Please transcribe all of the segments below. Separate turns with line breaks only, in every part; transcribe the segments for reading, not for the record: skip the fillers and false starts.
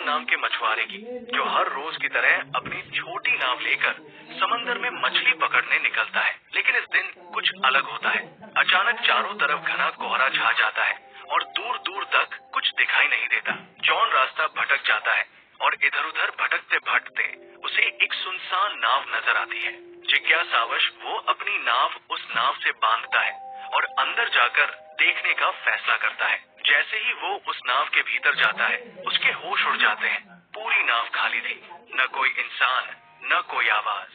नाम के मछुआरे की, जो हर रोज की तरह अपनी छोटी नाव लेकर समंदर में मछली पकड़ने निकलता है। लेकिन इस दिन कुछ अलग होता है। अचानक चारों तरफ घना कोहरा छा जाता है और दूर दूर तक कुछ दिखाई नहीं देता। जॉन रास्ता भटक जाता है और इधर उधर भटकते भटकते उसे एक सुनसान नाव नजर आती है। जिज्ञासावश वो अपनी नाव उस नाव से बांधता है और अंदर जाकर देखने का फैसला करता है। जैसे ही वो उस नाव के भीतर जाता है, उसके होश उड़ जाते हैं। पूरी नाव खाली थी, न कोई इंसान, न कोई आवाज,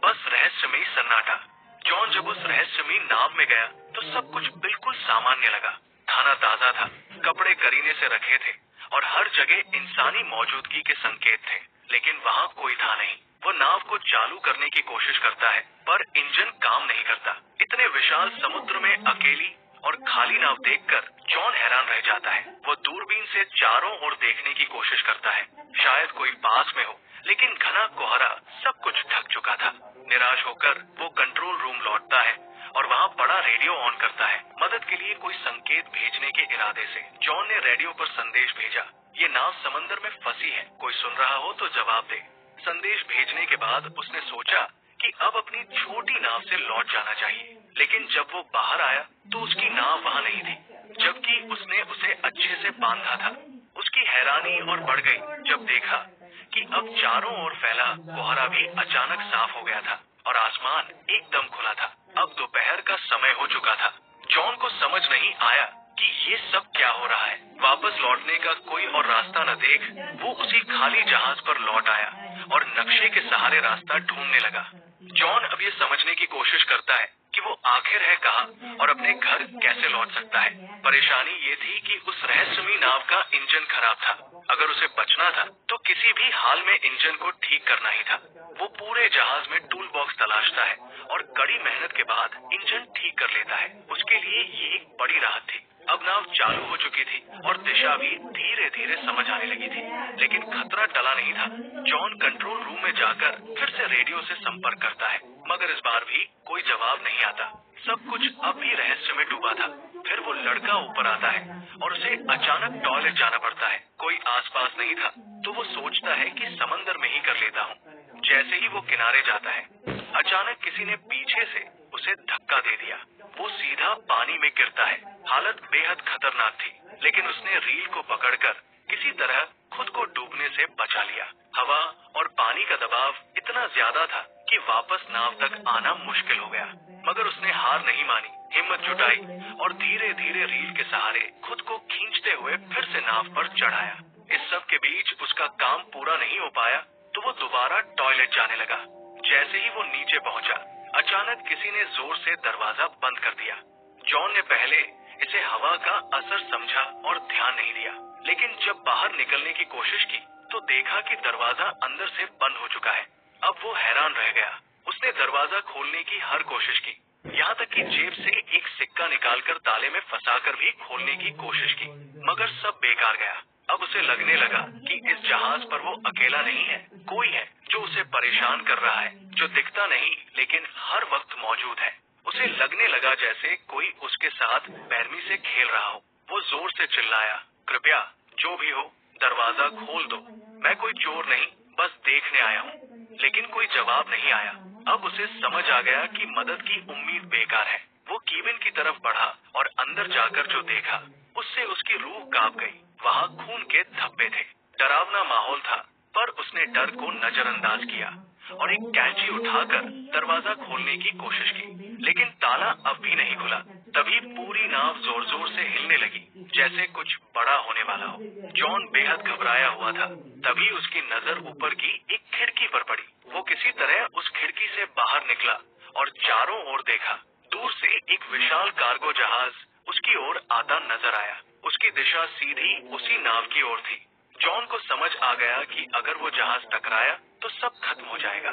बस रहस्यमयी सन्नाटा। जॉन जब उस रहस्यमयी नाव में गया तो सब कुछ बिल्कुल सामान्य लगा। खाना ताजा था, कपड़े करीने से रखे थे और हर जगह इंसानी मौजूदगी के संकेत थे। लेकिन वहाँ कोई था नहीं। वो नाव को चालू करने की कोशिश करता है, पर इंजन काम नहीं करता। इतने विशाल समुद्र में अकेली और खाली नाव देखकर जॉन हैरान रह जाता है। वो दूरबीन से चारों ओर देखने की कोशिश करता है, शायद कोई पास में हो, लेकिन घना कोहरा सब कुछ ढक चुका था। निराश होकर वो कंट्रोल रूम लौटता है और वहाँ बड़ा रेडियो ऑन करता है, मदद के लिए कोई संकेत भेजने के इरादे से। जॉन ने रेडियो पर संदेश भेजा, ये नाव समंदर में फंसी है, कोई सुन रहा हो तो जवाब दे। संदेश भेजने के बाद उसने सोचा कि अब अपनी छोटी नाव से लौट जाना चाहिए। लेकिन जब वो बाहर आया तो उसकी नाव वहाँ नहीं थी, जबकि उसने उसे अच्छे से बांधा था। उसकी हैरानी और बढ़ गई जब देखा कि अब चारों ओर फैला कोहरा भी अचानक साफ हो गया था और आसमान एकदम खुला था। अब दोपहर का समय हो चुका था। जॉन को समझ नहीं आया कि ये सब क्या हो रहा है। वापस लौटने का कोई और रास्ता न देख वो उसी खाली जहाज पर लौट आया और नक्शे के सहारे रास्ता ढूंढने लगा। जॉन अब ये समझने की कोशिश करता है कि वो आखिर है कहाँ और अपने घर कैसे लौट सकता है। परेशानी ये थी कि उस रहस्यमयी नाव का इंजन खराब था। अगर उसे बचना था तो किसी भी हाल में इंजन को ठीक करना ही था। वो पूरे जहाज में टूल बॉक्स तलाशता है और कड़ी मेहनत के बाद इंजन ठीक कर लेता है। उसके लिए ये एक बड़ी राहत थी। अब नाव चालू हो चुकी थी और दिशा भी धीरे धीरे समझ आने लगी थी। लेकिन खतरा टला नहीं था। जॉन कंट्रोल रूम में जाकर फिर से रेडियो से संपर्क करता है, मगर इस बार भी कोई जवाब नहीं आता। सब कुछ अब भी रहस्य में डूबा था। फिर वो लड़का ऊपर आता है और उसे अचानक टॉयलेट जाना पड़ता है। कोई आसपास नहीं था तो वो सोचता है कि समंदर में ही कर लेता हूँ। जैसे ही वो किनारे जाता है, अचानक किसी ने पीछे से उसे धक्का दे दिया। वो सीधा पानी में गिरता है। हालत बेहद खतरनाक थी, लेकिन उसने रील को पकड़कर किसी तरह खुद को डूबने से बचा लिया। हवा और पानी का दबाव इतना ज्यादा था कि वापस नाव तक आना मुश्किल हो गया, मगर उसने हार नहीं मानी। हिम्मत जुटाई और धीरे धीरे रील के सहारे खुद को खींचते हुए फिर से नाव पर चढ़ाया। इस सब के बीच उसका काम पूरा नहीं हो पाया तो वो दोबारा टॉयलेट जाने लगा। जैसे ही वो नीचे पहुंचा, अचानक किसी ने जोर से दरवाजा बंद कर दिया। जॉन ने पहले इसे हवा का असर समझा और ध्यान नहीं दिया, लेकिन जब बाहर निकलने की कोशिश की तो देखा कि दरवाजा अंदर से बंद हो चुका है। अब वो हैरान रह गया। उसने दरवाजा खोलने की हर कोशिश की, यहाँ तक कि जेब से एक सिक्का निकालकर ताले में फंसाकर भी खोलने की कोशिश की, मगर सब बेकार गया। अब उसे लगने लगा कि इस जहाज पर वो अकेला नहीं है, कोई है जो उसे परेशान कर रहा है, जो दिखता नहीं लेकिन हर वक्त मौजूद है। उसे लगने लगा जैसे कोई उसके साथ बेरहमी से खेल रहा हो। वो जोर से चिल्लाया, कृपया जो भी हो दरवाजा खोल दो, मैं कोई चोर नहीं, बस देखने आया हूँ। लेकिन कोई जवाब नहीं आया। अब उसे समझ आ गया कि मदद की उम्मीद बेकार है। वो कीबिन की तरफ बढ़ा और अंदर जाकर जो देखा उससे उसकी रूह कांप गई। वहाँ खून के धब्बे थे। डरावना माहौल था, पर उसने डर को नजरअंदाज किया और एक कैंची उठाकर दरवाजा खोलने की कोशिश की, लेकिन ताला अब भी नहीं खुला। तभी पूरी नाव जोर जोर से हिलने लगी, जैसे कुछ बड़ा होने वाला हो। जॉन बेहद घबराया हुआ था। तभी उसकी नजर ऊपर की एक खिड़की पर पड़ी। वो किसी तरह उस खिड़की से बाहर निकला और चारों ओर देखा। दूर से एक विशाल कार्गो जहाज उसकी ओर आता नजर आया। उसकी दिशा सीधी उसी नाव की ओर थी। जॉन को समझ आ गया कि अगर वो जहाज टकराया तो सब खत्म हो जाएगा।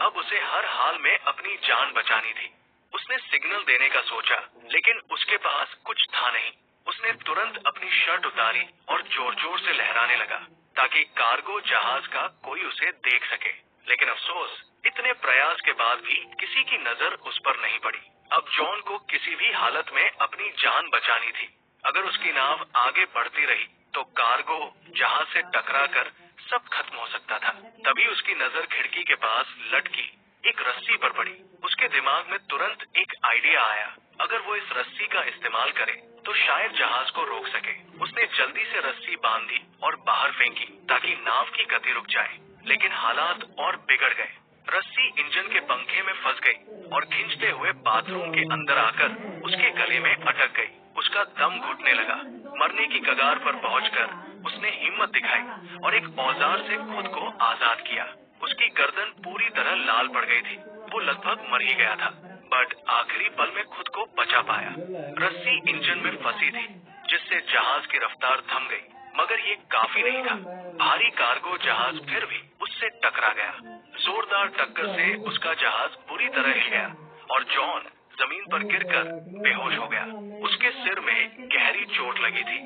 अब उसे हर हाल में अपनी जान बचानी थी। उसने सिग्नल देने का सोचा, लेकिन उसके पास कुछ था नहीं। उसने तुरंत अपनी शर्ट उतारी और जोर जोर से लहराने लगा ताकि कार्गो जहाज का कोई उसे देख सके। लेकिन अफसोस, इतने प्रयास के बाद भी किसी की नजर उस पर नहीं पड़ी। अब जॉन को किसी भी हालत में अपनी जान बचानी थी। अगर उसकी नाव आगे बढ़ती रही तो कार्गो जहाज से टकराकर सब खत्म हो सकता था। तभी उसकी नजर खिड़की के पास लटकी एक रस्सी पर पड़ी। उसके दिमाग में तुरंत एक आइडिया आया, अगर वो इस रस्सी का इस्तेमाल करे तो शायद जहाज को रोक सके। उसने जल्दी से रस्सी बांधी और बाहर फेंकी ताकि नाव की गति रुक जाए, लेकिन हालात और बिगड़ गए। रस्सी इंजन के पंखे में फंस गई और खींचते हुए बाथरूम के अंदर आकर उसके गले में अटक गई। उसका दम घुटने लगा। मरने की कगार पर पहुंचकर उसने हिम्मत दिखाई और एक औजार से खुद को आजाद किया। उसकी गर्दन पूरी तरह लाल पड़ गई थी। वो लगभग मर ही गया था, बट आखिरी पल में खुद को बचा पाया। रस्सी इंजन में फंसी थी, जिससे जहाज की रफ्तार थम गई, मगर ये काफी नहीं था। भारी कार्गो जहाज फिर भी उससे टकरा गया। जोरदार टक्कर से उसका जहाज बुरी तरह हिल गया और जॉन जमीन पर गिरकर बेहोश हो गया। उसके सिर में गहरी चोट लगी थी।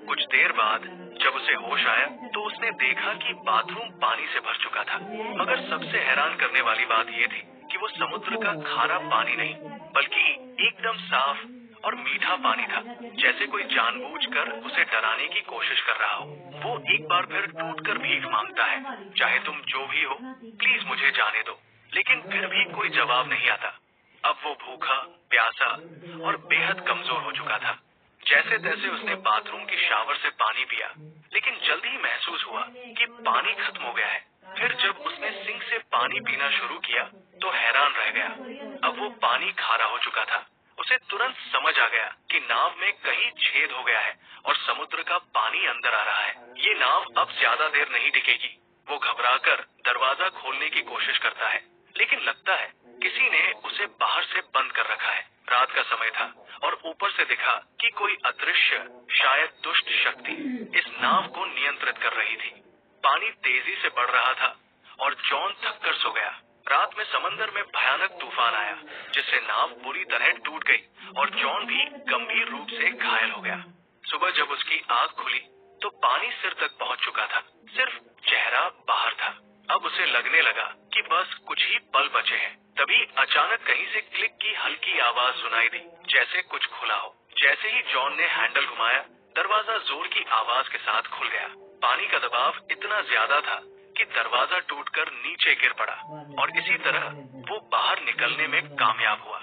कुछ देर बाद जब उसे होश आया तो उसने देखा कि बाथरूम पानी से भर चुका था, मगर सबसे हैरान करने वाली बात यह थी कि वो समुद्र का खारा पानी नहीं, बल्कि एकदम साफ और मीठा पानी था, जैसे कोई जानबूझकर उसे डराने की कोशिश कर रहा हो। वो एक बार फिर टूटकर भीख मांगता है, चाहे तुम जो भी हो, प्लीज मुझे जाने दो। लेकिन फिर भी कोई जवाब नहीं आता। अब वो भूखा, प्यासा और बेहद कमजोर हो चुका था। जैसे तैसे उसने बाथरूम की शावर से पानी पिया, लेकिन जल्द ही महसूस हुआ कि पानी खत्म हो गया है। फिर जब उसने सिंक से पानी पीना शुरू किया तो हैरान रह गया। अब वो पानी खारा हो चुका था। उसे तुरंत समझ आ गया कि नाव में कहीं छेद हो गया है और समुद्र का पानी अंदर आ रहा है। ये नाव अब ज्यादा देर नहीं टिकेगी। वो घबराकर दरवाजा खोलने की कोशिश करता है, लेकिन लगता है किसी ने उसे बाहर से बंद कर रखा है। रात का समय था और ऊपर से दिखा कि कोई अदृश्य, शायद दुष्ट शक्ति इस नाव को नियंत्रित कर रही थी। पानी तेजी से बढ़ रहा था और जॉन थककर सो गया। रात में समंदर में भयानक तूफान आया, जिससे नाव पूरी तरह टूट गई और जॉन भी गंभीर रूप से घायल हो गया। सुबह जब उसकी आंख खुली तो पानी सिर तक पहुंच चुका था, सिर्फ चेहरा बाहर था। अब उसे लगने लगा कि बस कुछ ही पल बचे हैं। तभी अचानक कहीं से क्लिक की हल्की आवाज सुनाई दी, जैसे कुछ खुला हो। जैसे ही जॉन ने हैंडल घुमाया, दरवाजा जोर की आवाज के साथ खुल गया। पानी का दबाव इतना ज्यादा था कि दरवाजा टूटकर नीचे गिर पड़ा और इसी तरह वो बाहर निकलने में कामयाब हुआ।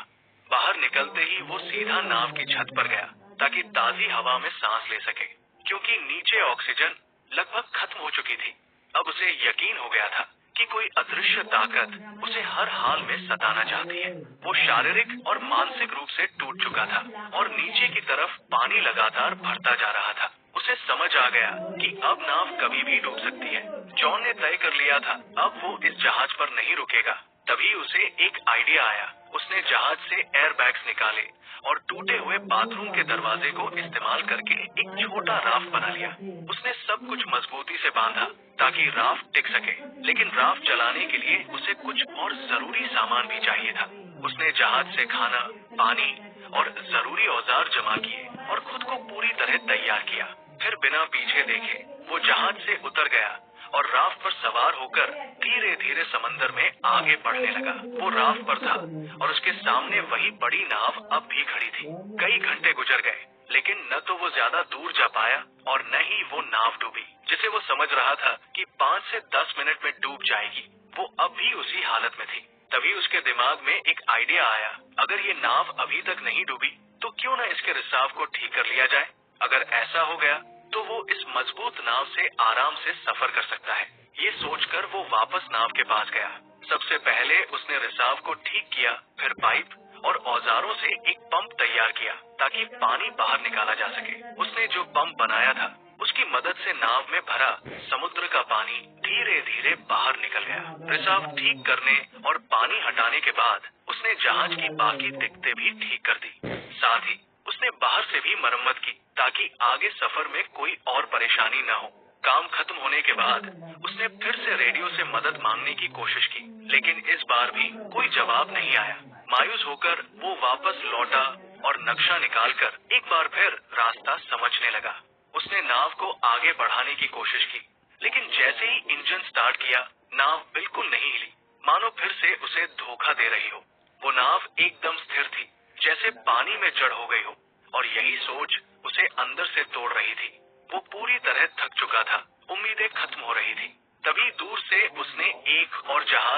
बाहर निकलते ही वो सीधा नाव की छत पर गया ताकि ताजी हवा में सांस ले सके, क्योंकि नीचे ऑक्सीजन लगभग खत्म हो चुकी थी। अब उसे यकीन हो गया था कि कोई अदृश्य ताकत उसे हर हाल में सताना चाहती है। वो शारीरिक और मानसिक रूप से टूट चुका था और नीचे की तरफ पानी लगातार भरता जा रहा था। उसे समझ आ गया कि अब नाव कभी भी डूब सकती है। जॉन ने तय कर लिया था अब वो इस जहाज पर नहीं रुकेगा। तभी उसे एक आइडिया आया। उसने जहाज से एयर बैग्स निकाले और टूटे हुए बाथरूम के दरवाजे को इस्तेमाल करके एक छोटा राफ्ट बना लिया। उसने सब कुछ मजबूती से बांधा ताकि राफ्ट टिक सके, लेकिन राफ्ट चलाने के लिए उसे कुछ और जरूरी सामान भी चाहिए था। उसने जहाज से खाना, पानी और जरूरी औजार जमा किए और खुद को पूरी तरह तैयार किया। फिर बिना पीछे देखे वो जहाज से उतर गया और राफ्ट पर सवार होकर धीरे धीरे समंदर में आगे बढ़ने लगा। वो राफ्ट पर था और उसके सामने वही बड़ी नाव अब भी खड़ी थी। कई घंटे गुजर गए, लेकिन न तो वो ज्यादा दूर जा पाया और न ही वो नाव डूबी, जिसे वो समझ रहा था कि 5 से 10 मिनट में डूब जाएगी। वो अब भी उसी हालत में थी। तभी उसके दिमाग में एक आइडिया आया, अगर ये नाव अभी तक नहीं डूबी तो क्यों न इसके रिसाव को ठीक कर लिया जाए। अगर ऐसा हो गया तो वो इस मजबूत नाव से आराम से सफर कर सकता है। ये सोचकर वो वापस नाव के पास गया। सबसे पहले उसने रिसाव को ठीक किया, फिर पाइप और औजारों से एक पंप तैयार किया ताकि पानी बाहर निकाला जा सके। उसने जो पंप बनाया था उसकी मदद से नाव में भरा समुद्र का पानी धीरे धीरे बाहर निकल गया। रिसाव ठीक करने और पानी हटाने के बाद उसने जहाज की बाकी दिक्कतें भी ठीक कर दी। साथ ही उसने बाहर से भी मरम्मत की ताकि आगे सफर में कोई और परेशानी न हो। काम खत्म होने के बाद उसने फिर से रेडियो से मदद मांगने की कोशिश की, लेकिन इस बार भी कोई जवाब नहीं आया। मायूस होकर वो वापस लौटा और नक्शा निकालकर एक बार फिर रास्ता समझने लगा। उसने नाव को आगे बढ़ाने की कोशिश की, लेकिन जैसे ही इंजन स्टार्ट किया, नाव बिल्कुल नहीं हिली, मानो फिर से उसे धोखा दे रही हो। वो नाव एकदम स्थिर थी, जैसे पानी में जड़ हो गई हो, और यही सोच उसे अंदर से तोड़ रही थी। वो पूरी तरह थक चुका था, उम्मीदें खत्म हो रही थी।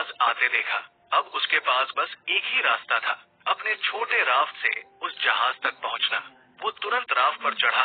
जहाज आते देखा। अब उसके पास बस एक ही रास्ता था, अपने छोटे राफ्ट से उस जहाज तक पहुंचना। वो तुरंत राफ्ट पर चढ़ा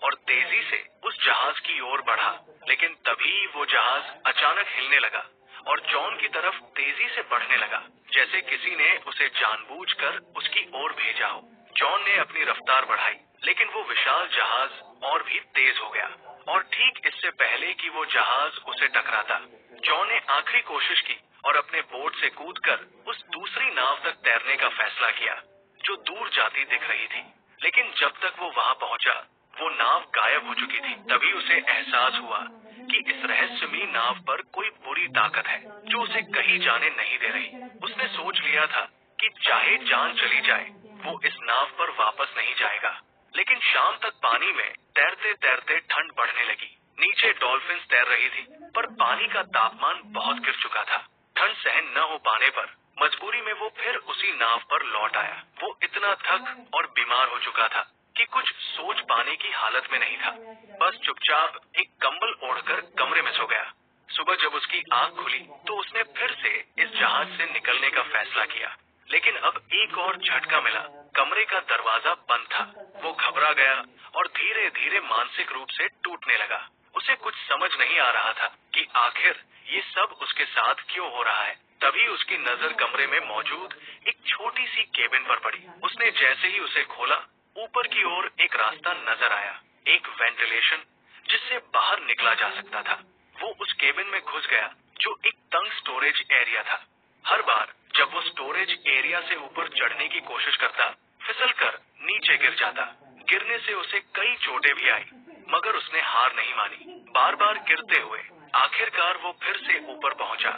और तेजी से उस जहाज की ओर बढ़ा, लेकिन तभी वो जहाज अचानक हिलने लगा और जॉन की तरफ तेजी से बढ़ने लगा, जैसे किसी ने उसे जानबूझकर उसकी ओर भेजा हो। जॉन ने अपनी रफ्तार बढ़ाई, लेकिन वो विशाल जहाज और भी तेज हो गया और ठीक इससे पहले कि वो जहाज उसे टकराता, जॉन ने आखिरी कोशिश की और अपने बोट से कूदकर उस दूसरी नाव तक तैरने का फैसला किया जो दूर जाती दिख रही थी। लेकिन जब तक वो वहां पहुंचा, वो नाव गायब हो चुकी थी। तभी उसे एहसास हुआ कि इस रहस्यमयी नाव पर कोई बुरी ताकत है जो उसे कहीं जाने नहीं दे रही। उसने सोच लिया था कि चाहे जान चली जाए, वो इस नाव पर वापस नहीं जाएगा। लेकिन शाम तक पानी में तैरते तैरते ठंड बढ़ने लगी। नीचे डॉल्फिन्स तैर रही थी, पर पानी का तापमान बहुत गिर चुका था। ठंड सहन न हो पाने पर मजबूरी में वो फिर उसी नाव पर लौट आया। वो इतना थक और बीमार हो चुका था कि कुछ सोच पाने की हालत में नहीं था। बस चुपचाप एक कंबल ओढ़कर कमरे में सो गया। सुबह जब उसकी आंख खुली तो उसने फिर से इस जहाज से निकलने का फैसला किया, लेकिन अब एक और झटका मिला। कमरे का दरवाजा बंद था। वो घबरा गया और धीरे धीरे मानसिक रूप से टूटने लगा। उसे कुछ समझ नहीं आ रहा था कि आखिर ये सब उसके साथ क्यों हो रहा है। तभी उसकी नजर कमरे में मौजूद एक छोटी सी केबिन पर पड़ी। उसने जैसे ही उसे खोला, ऊपर की ओर एक रास्ता नजर आया, एक वेंटिलेशन जिससे बाहर निकला जा सकता था। वो उस केबिन में घुस गया जो एक तंग स्टोरेज एरिया था। हर बार जब वो स्टोरेज एरिया से ऊपर चढ़ने की कोशिश करता, फिसलकर नीचे गिर जाता। गिरने से उसे कई चोटें भी आई, मगर उसने हार नहीं मानी। बार बार गिरते हुए आखिरकार वो फिर से ऊपर पहुंचा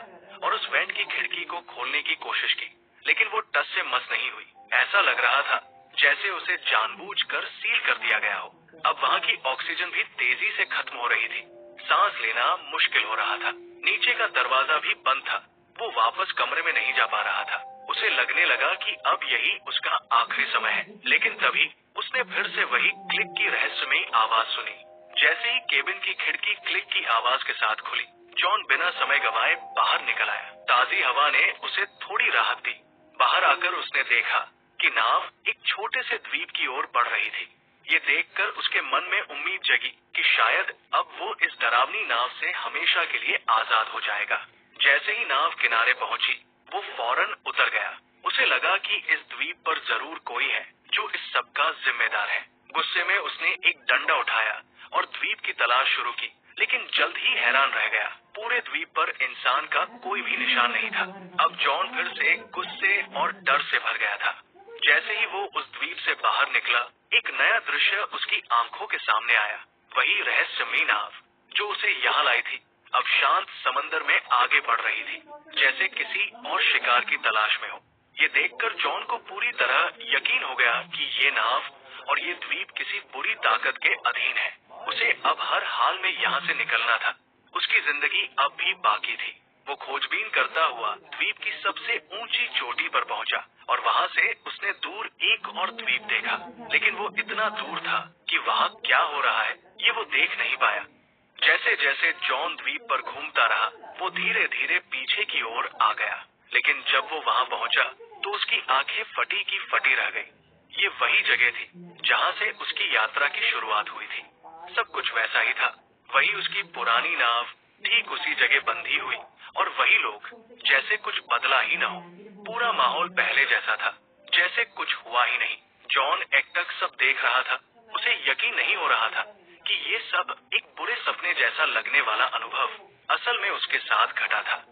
और उस वेंट की खिड़की को खोलने की कोशिश की, लेकिन वो टस से मस नहीं हुई। ऐसा लग रहा था जैसे उसे जानबूझकर सील कर दिया गया हो। अब वहाँ की ऑक्सीजन भी तेजी से खत्म हो रही थी। सांस लेना मुश्किल हो रहा था। नीचे का दरवाजा भी बंद था। वो वापस कमरे में नहीं जा पा रहा था। उसे लगने लगा कि अब यही उसका आखिरी समय है। लेकिन तभी उसने फिर से वही क्लिक की रहस्यमयी आवाज सुनी। जैसे ही केबिन की खिड़की क्लिक की आवाज के साथ खुली, जॉन बिना समय गंवाए बाहर निकल आया। ताजी हवा ने उसे थोड़ी राहत दी। बाहर आकर उसने देखा कि नाव एक छोटे से द्वीप की ओर बढ़ रही थी। ये देखकर उसके मन में उम्मीद जगी कि शायद अब वो इस डरावनी नाव से हमेशा के लिए आजाद हो जाएगा। जैसे ही नाव किनारे पहुंची, वो फौरन उतर गया। उसे लगा कि इस द्वीप पर जरूर कोई है जो इस सब का जिम्मेदार है। गुस्से में उसने एक डंडा उठाया और द्वीप की तलाश शुरू की, लेकिन जल्द ही हैरान रह गया। पूरे द्वीप पर इंसान का कोई भी निशान नहीं था। अब जॉन फिर से गुस्से और डर से भर गया था। जैसे ही वो उस द्वीप से बाहर निकला, एक नया दृश्य उसकी आंखों के सामने आया। वही रहस्यमयी नाव जो उसे यहाँ लाई थी, अब शांत समंदर में आगे बढ़ रही थी, जैसे किसी और शिकार की तलाश में हो। ये देखकर जॉन को पूरी तरह यकीन हो गया कि ये नाव और ये द्वीप किसी बुरी ताकत के अधीन है। उसे अब हर हाल में यहाँ से निकलना था। उसकी जिंदगी अब भी बाकी थी। वो खोजबीन करता हुआ द्वीप की सबसे ऊंची चोटी पर पहुंचा और वहाँ से उसने दूर एक और द्वीप देखा, लेकिन वो इतना दूर था कि वहाँ क्या हो रहा है ये वो देख नहीं पाया। जैसे जैसे जॉन द्वीप पर घूमता रहा, वो धीरे धीरे पीछे की ओर आ गया, लेकिन जब वो वहाँ पहुंचा तो उसकी आंखें फटी की फटी रह गई। ये वही जगह थी जहाँ से उसकी यात्रा की शुरुआत हुई थी। सब कुछ वैसा ही था। वही उसकी पुरानी नाव ठीक उसी जगह बंधी हुई और वही लोग, जैसे कुछ बदला ही न हो। पूरा माहौल पहले जैसा था, जैसे कुछ हुआ ही नहीं। जॉन एकटक सब देख रहा था। उसे यकीन नहीं हो रहा था कि ये सब एक बुरे सपने जैसा लगने वाला अनुभव असल में उसके साथ घटा था।